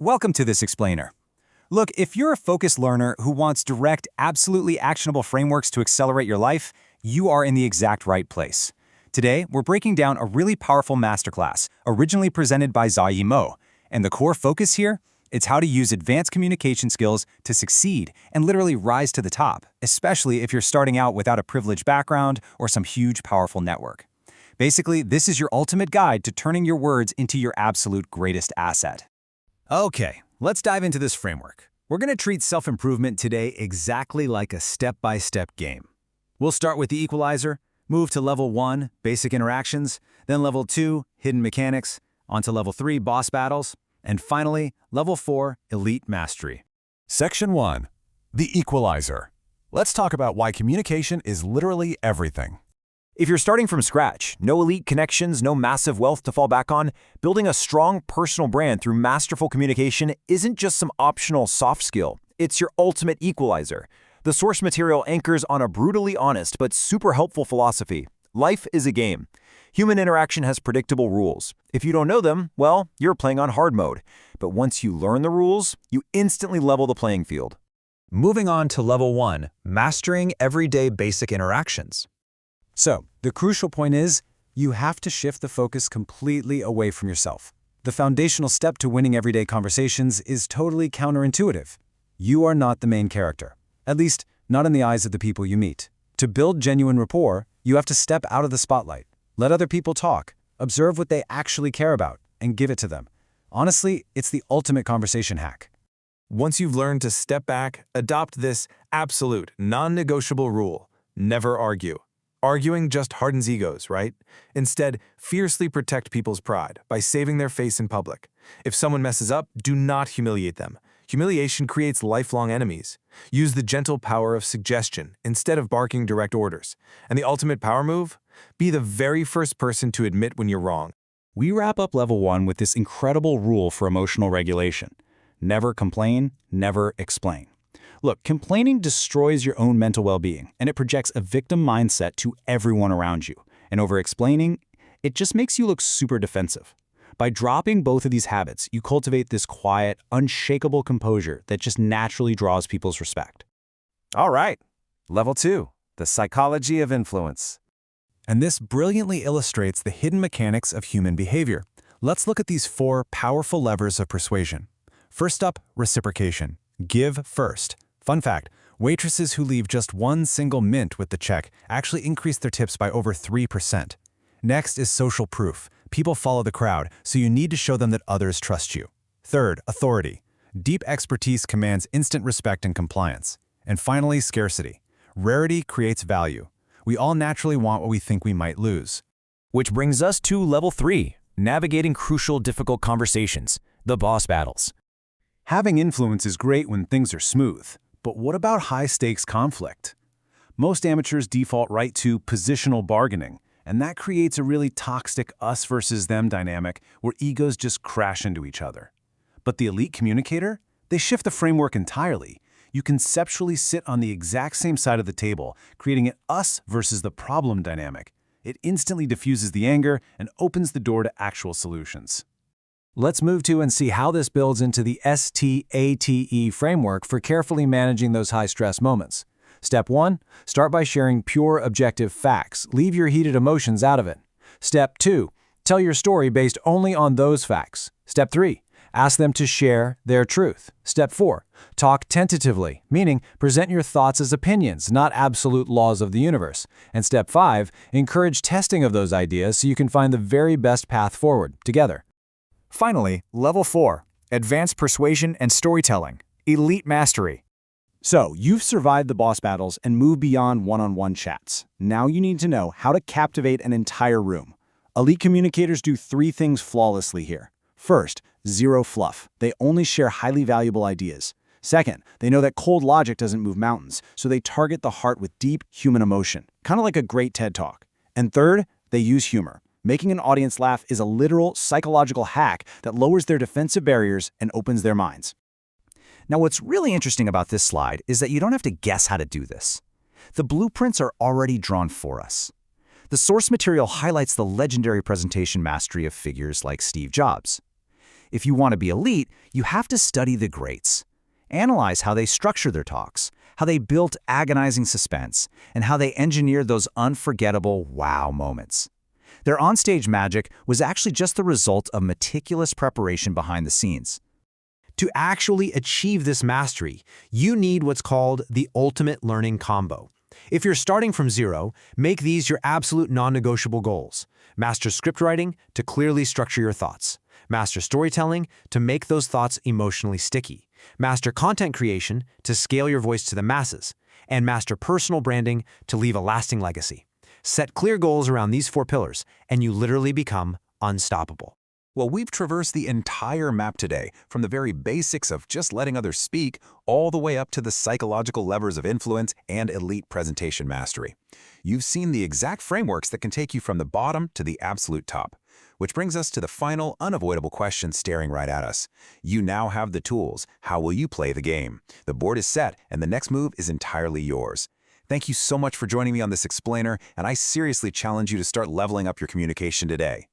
Welcome to this explainer. Look, if you're a focused learner who wants direct, absolutely actionable frameworks to accelerate your life, you are in the exact right place. Today, we're breaking down a really powerful masterclass, originally presented by Zai Mo. And the core focus here? It's how to use advanced communication skills to succeed and literally rise to the top, especially if you're starting out without a privileged background or some huge, powerful network. Basically, this is your ultimate guide to turning your words into your absolute greatest asset. Okay, let's dive into this framework. We're going to treat self-improvement today exactly like a step-by-step game. We'll start with the equalizer, move to level 1, basic interactions, then level 2, hidden mechanics, onto level 3, boss battles, and finally, level 4, elite mastery. Section 1. The equalizer. Let's talk about why communication is literally everything. If you're starting from scratch, no elite connections, no massive wealth to fall back on, building a strong personal brand through masterful communication isn't just some optional soft skill. It's your ultimate equalizer. The source material anchors on a brutally honest but super helpful philosophy. Life is a game. Human interaction has predictable rules. If you don't know them, well, you're playing on hard mode. But once you learn the rules, you instantly level the playing field. Moving on to level 1, mastering everyday basic interactions. So, the crucial point is, you have to shift the focus completely away from yourself. The foundational step to winning everyday conversations is totally counterintuitive. You are not the main character, at least not in the eyes of the people you meet. To build genuine rapport, you have to step out of the spotlight. Let other people talk, observe what they actually care about, and give it to them. Honestly, it's the ultimate conversation hack. Once you've learned to step back, adopt this absolute, non-negotiable rule: never argue. Arguing just hardens egos, right? Instead, fiercely protect people's pride by saving their face in public. If someone messes up, do not humiliate them. Humiliation creates lifelong enemies. Use the gentle power of suggestion instead of barking direct orders. And the ultimate power move? Be the very first person to admit when you're wrong. We wrap up level 1 with this incredible rule for emotional regulation. Never complain, never explain. Look, complaining destroys your own mental well-being, and it projects a victim mindset to everyone around you. And over-explaining, it just makes you look super defensive. By dropping both of these habits, you cultivate this quiet, unshakable composure that just naturally draws people's respect. All right, level 2, the psychology of influence. And this brilliantly illustrates the hidden mechanics of human behavior. Let's look at these 4 powerful levers of persuasion. First up, reciprocation. Give first. Fun fact, waitresses who leave just one single mint with the check actually increase their tips by over 3%. Next is social proof. People follow the crowd, so you need to show them that others trust you. Third, authority. Deep expertise commands instant respect and compliance. And finally, scarcity. Rarity creates value. We all naturally want what we think we might lose. Which brings us to level 3, navigating crucial, difficult conversations, the boss battles. Having influence is great when things are smooth, but what about high-stakes conflict? Most amateurs default right to positional bargaining, and that creates a really toxic us versus them dynamic where egos just crash into each other. But the elite communicator? They shift the framework entirely. You conceptually sit on the exact same side of the table, creating an us versus the problem dynamic. It instantly diffuses the anger and opens the door to actual solutions. Let's move to and see how this builds into the STATE framework for carefully managing those high-stress moments. Step 1, start by sharing pure, objective facts. Leave your heated emotions out of it. Step 2, tell your story based only on those facts. Step 3, ask them to share their truth. Step 4, talk tentatively, meaning present your thoughts as opinions, not absolute laws of the universe. And Step 5, encourage testing of those ideas so you can find the very best path forward together. Finally, level 4, advanced persuasion and storytelling, elite mastery. So, you've survived the boss battles and moved beyond one-on-one chats. Now you need to know how to captivate an entire room. Elite communicators do 3 things flawlessly here. First, zero fluff. They only share highly valuable ideas. Second, they know that cold logic doesn't move mountains, so they target the heart with deep human emotion, kind of like a great TED Talk. And third, they use humor. Making an audience laugh is a literal psychological hack that lowers their defensive barriers and opens their minds. Now, what's really interesting about this slide is that you don't have to guess how to do this. The blueprints are already drawn for us. The source material highlights the legendary presentation mastery of figures like Steve Jobs. If you want to be elite, you have to study the greats. Analyze how they structure their talks, how they built agonizing suspense, and how they engineered those unforgettable wow moments. Their onstage magic was actually just the result of meticulous preparation behind the scenes. To actually achieve this mastery, you need what's called the ultimate learning combo. If you're starting from zero, make these your absolute non-negotiable goals. Master script writing to clearly structure your thoughts. Master storytelling to make those thoughts emotionally sticky. Master content creation to scale your voice to the masses. And master personal branding to leave a lasting legacy. Set clear goals around these 4 pillars, and you literally become unstoppable. Well, we've traversed the entire map today, from the very basics of just letting others speak, all the way up to the psychological levers of influence and elite presentation mastery. You've seen the exact frameworks that can take you from the bottom to the absolute top. Which brings us to the final, unavoidable question staring right at us. You now have the tools. How will you play the game? The board is set, and the next move is entirely yours. Thank you so much for joining me on this explainer, and I seriously challenge you to start leveling up your communication today.